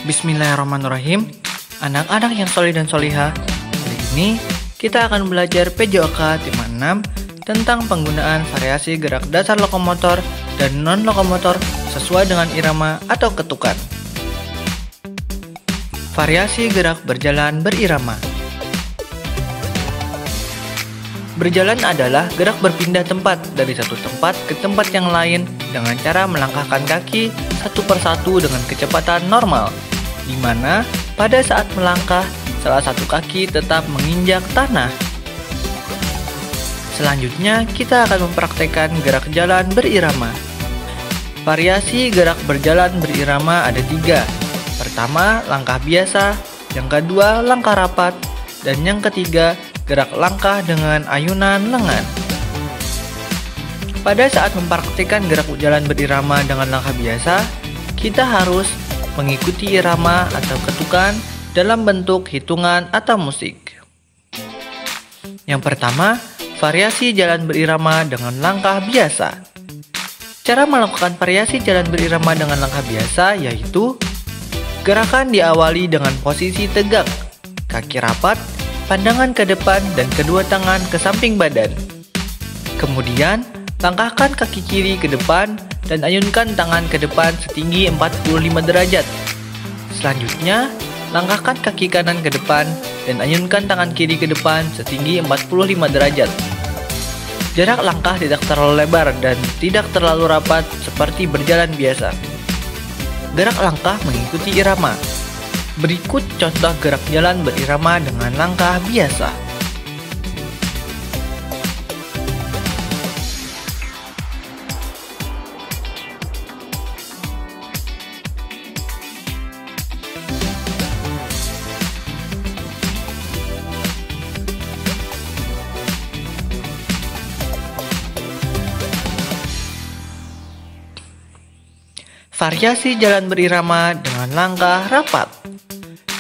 Bismillahirrahmanirrahim. Anak-anak yang soleh dan solihah, kali ini kita akan belajar PJOK tema 6 tentang penggunaan variasi gerak dasar lokomotor dan non-lokomotor sesuai dengan irama atau ketukan. Variasi gerak berjalan berirama. Berjalan adalah gerak berpindah tempat dari satu tempat ke tempat yang lain dengan cara melangkahkan kaki satu persatu dengan kecepatan normal, di mana pada saat melangkah, salah satu kaki tetap menginjak tanah. Selanjutnya, kita akan mempraktekkan gerak jalan berirama. Variasi gerak berjalan berirama ada 3. Pertama, langkah biasa. Yang kedua, langkah rapat. Dan yang ketiga, gerak langkah dengan ayunan lengan. Pada saat mempraktikkan gerak jalan berirama dengan langkah biasa, kita harus mengikuti irama atau ketukan dalam bentuk hitungan atau musik. Yang pertama, variasi jalan berirama dengan langkah biasa. Cara melakukan variasi jalan berirama dengan langkah biasa yaitu gerakan diawali dengan posisi tegak, kaki rapat, pandangan ke depan dan kedua tangan ke samping badan. Kemudian, langkahkan kaki kiri ke depan dan ayunkan tangan ke depan setinggi 45 derajat. Selanjutnya, langkahkan kaki kanan ke depan dan ayunkan tangan kiri ke depan setinggi 45 derajat. Jarak langkah tidak terlalu lebar dan tidak terlalu rapat seperti berjalan biasa. Gerak langkah mengikuti irama. Berikut contoh gerak jalan berirama dengan langkah biasa. Variasi jalan berirama dengan langkah rapat.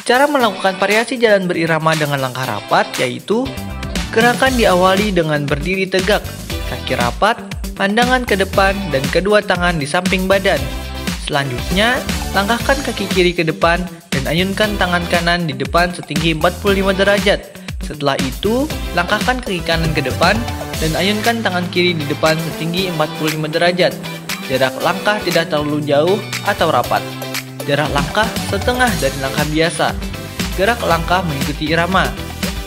Cara melakukan variasi jalan berirama dengan langkah rapat yaitu gerakan diawali dengan berdiri tegak, kaki rapat, pandangan ke depan, dan kedua tangan di samping badan. Selanjutnya, langkahkan kaki kiri ke depan dan ayunkan tangan kanan di depan setinggi 45 derajat. Setelah itu, langkahkan kaki kanan ke depan dan ayunkan tangan kiri di depan setinggi 45 derajat. Jarak langkah tidak terlalu jauh atau rapat. Jarak langkah setengah dari langkah biasa. Gerak langkah mengikuti irama.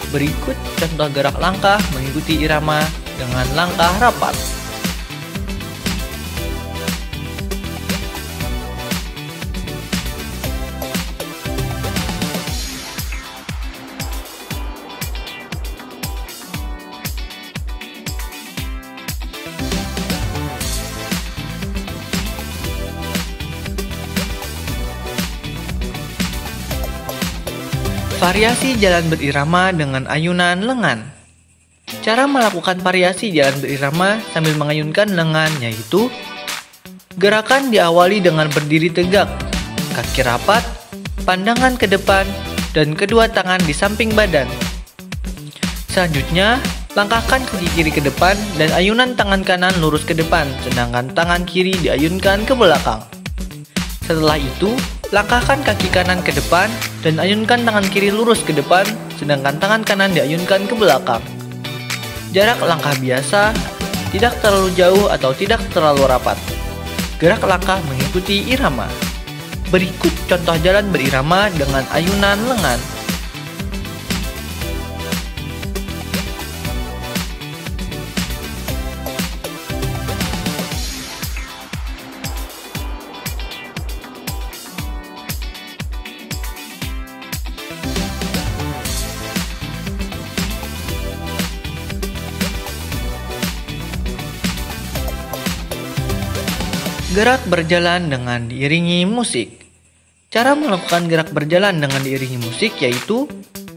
Berikut contoh gerak langkah mengikuti irama dengan langkah rapat. Variasi jalan berirama dengan ayunan lengan. Cara melakukan variasi jalan berirama sambil mengayunkan lengan yaitu gerakan diawali dengan berdiri tegak, kaki rapat, pandangan ke depan, dan kedua tangan di samping badan. Selanjutnya, langkahkan kaki kiri ke depan dan ayunan tangan kanan lurus ke depan, sedangkan tangan kiri diayunkan ke belakang. Setelah itu, langkahkan kaki kanan ke depan dan ayunkan tangan kiri lurus ke depan, sedangkan tangan kanan diayunkan ke belakang. Jarak langkah biasa, tidak terlalu jauh atau tidak terlalu rapat. Gerak langkah mengikuti irama. Berikut contoh jalan berirama dengan ayunan lengan. Gerak berjalan dengan diiringi musik. Cara melakukan gerak berjalan dengan diiringi musik yaitu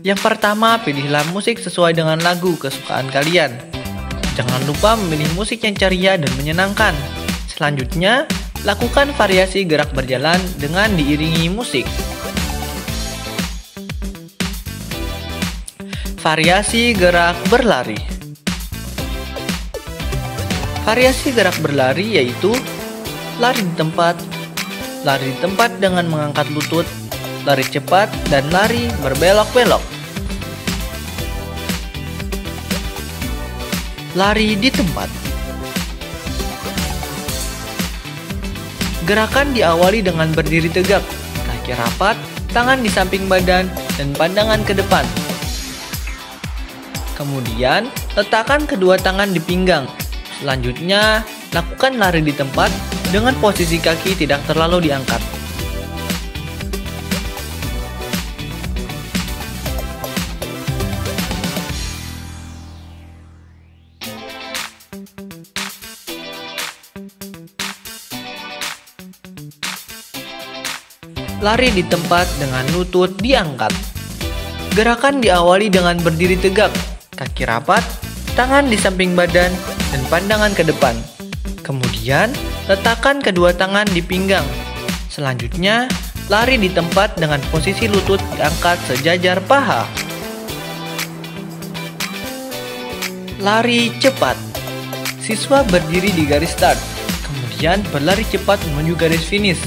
yang pertama, pilihlah musik sesuai dengan lagu kesukaan kalian. Jangan lupa memilih musik yang ceria dan menyenangkan. Selanjutnya, lakukan variasi gerak berjalan dengan diiringi musik. Variasi gerak berlari. Variasi gerak berlari yaitu lari di tempat dengan mengangkat lutut, lari cepat, dan lari berbelok-belok. Lari di tempat. Gerakan diawali dengan berdiri tegak, kaki rapat, tangan di samping badan, dan pandangan ke depan. Kemudian, letakkan kedua tangan di pinggang. Selanjutnya, lakukan lari di tempat dengan posisi kaki tidak terlalu diangkat. Lari di tempat dengan lutut diangkat. Gerakan diawali dengan berdiri tegak, kaki rapat, tangan di samping badan, dan pandangan ke depan. Kemudian, letakkan kedua tangan di pinggang. Selanjutnya, lari di tempat dengan posisi lutut diangkat sejajar paha. Lari cepat. Siswa berdiri di garis start, kemudian berlari cepat menuju garis finish.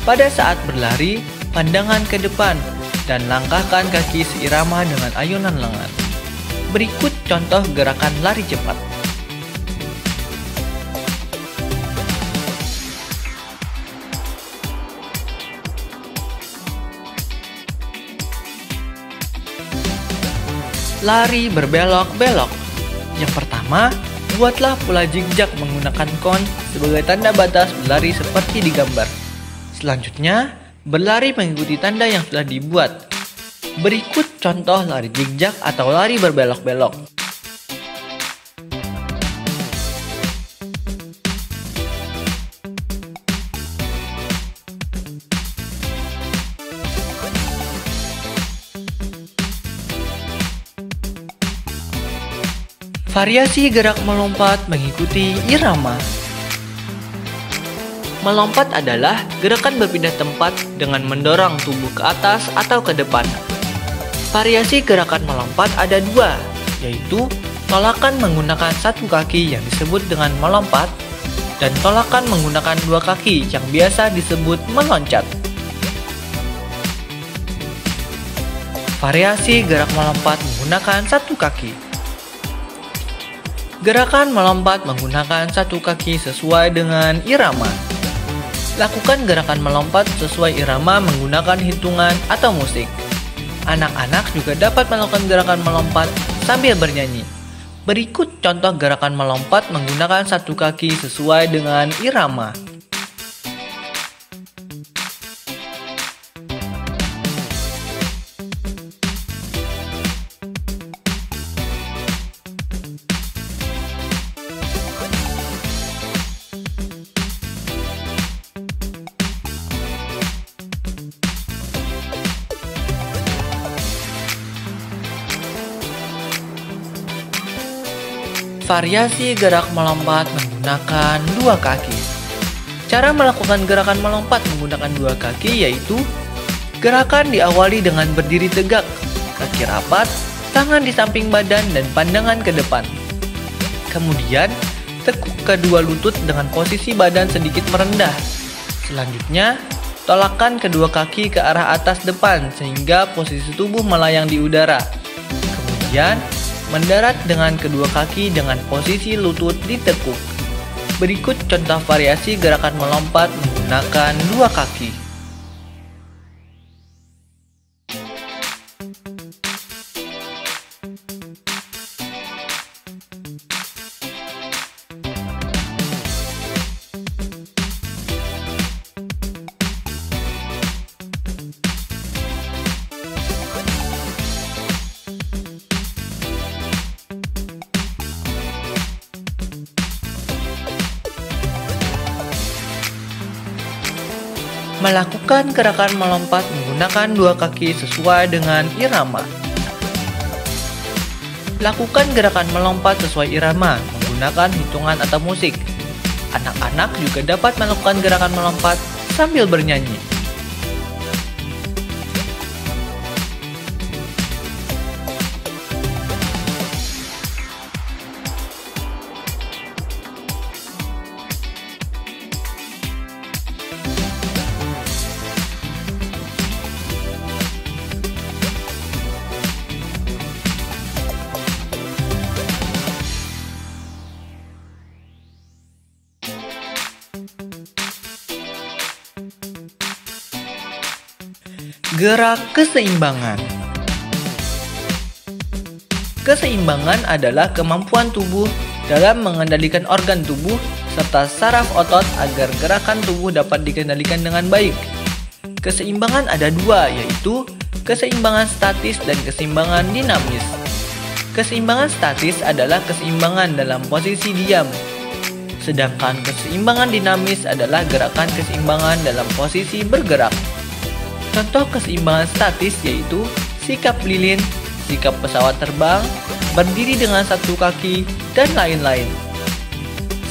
Pada saat berlari, pandangan ke depan, dan langkahkan kaki seirama dengan ayunan lengan. Berikut contoh gerakan lari cepat. Lari berbelok-belok. Yang pertama, buatlah pola zigzag menggunakan kon sebagai tanda batas berlari seperti di gambar. Selanjutnya, berlari mengikuti tanda yang sudah dibuat. Berikut contoh lari zigzag atau lari berbelok-belok. Variasi gerak melompat mengikuti irama. Melompat adalah gerakan berpindah tempat dengan mendorong tubuh ke atas atau ke depan. Variasi gerakan melompat ada dua, yaitu tolakan menggunakan satu kaki yang disebut dengan melompat, dan tolakan menggunakan dua kaki yang biasa disebut meloncat. Variasi gerak melompat menggunakan satu kaki. Gerakan melompat menggunakan satu kaki sesuai dengan irama. Lakukan gerakan melompat sesuai irama menggunakan hitungan atau musik. Anak-anak juga dapat melakukan gerakan melompat sambil bernyanyi. Berikut contoh gerakan melompat menggunakan satu kaki sesuai dengan irama. Variasi gerak melompat menggunakan dua kaki. Cara melakukan gerakan melompat menggunakan dua kaki yaitu gerakan diawali dengan berdiri tegak, kaki rapat, tangan di samping badan dan pandangan ke depan. Kemudian, tekuk kedua lutut dengan posisi badan sedikit merendah. Selanjutnya, tolakkan kedua kaki ke arah atas depan sehingga posisi tubuh melayang di udara. Kemudian, mendarat dengan kedua kaki dengan posisi lutut ditekuk. Berikut contoh variasi gerakan melompat menggunakan dua kaki. Melakukan gerakan melompat menggunakan dua kaki sesuai dengan irama. Lakukan gerakan melompat sesuai irama menggunakan hitungan atau musik. Anak-anak juga dapat melakukan gerakan melompat sambil bernyanyi. Gerak keseimbangan. Keseimbangan adalah kemampuan tubuh dalam mengendalikan organ tubuh serta saraf otot agar gerakan tubuh dapat dikendalikan dengan baik. Keseimbangan ada dua, yaitu keseimbangan statis dan keseimbangan dinamis. Keseimbangan statis adalah keseimbangan dalam posisi diam, sedangkan keseimbangan dinamis adalah gerakan keseimbangan dalam posisi bergerak. Contoh keseimbangan statis yaitu sikap lilin, sikap pesawat terbang, berdiri dengan satu kaki, dan lain-lain.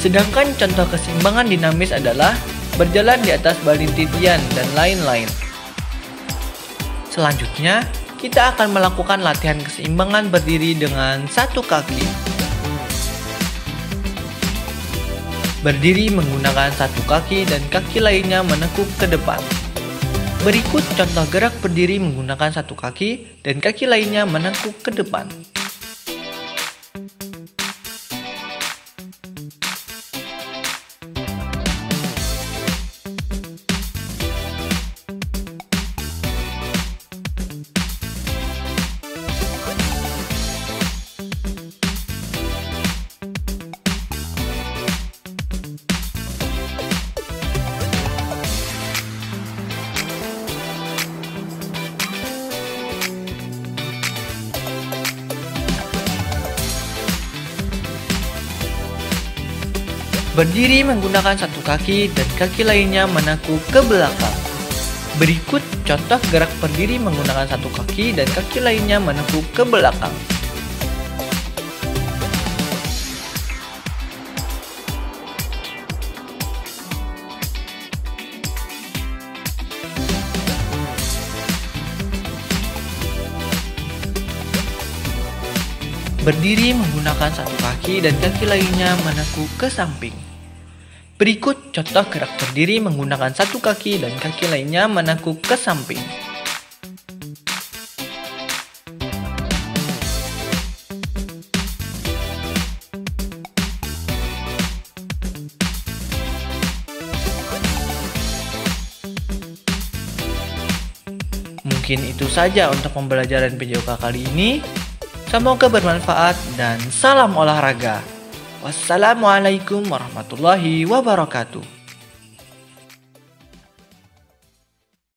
Sedangkan contoh keseimbangan dinamis adalah berjalan di atas balin titian dan lain-lain. Selanjutnya, kita akan melakukan latihan keseimbangan berdiri dengan satu kaki. Berdiri menggunakan satu kaki dan kaki lainnya menekuk ke depan. Berikut contoh gerak berdiri menggunakan satu kaki dan kaki lainnya menekuk ke depan. Berdiri menggunakan satu kaki dan kaki lainnya menekuk ke belakang. Berikut contoh gerak berdiri menggunakan satu kaki dan kaki lainnya menekuk ke belakang. Berdiri menggunakan satu kaki dan kaki lainnya menekuk ke samping. Berikut contoh gerak berdiri menggunakan satu kaki dan kaki lainnya menekuk ke samping. Mungkin itu saja untuk pembelajaran PJOK kali ini. Semoga bermanfaat dan salam olahraga. Wassalamualaikum warahmatullahi wabarakatuh.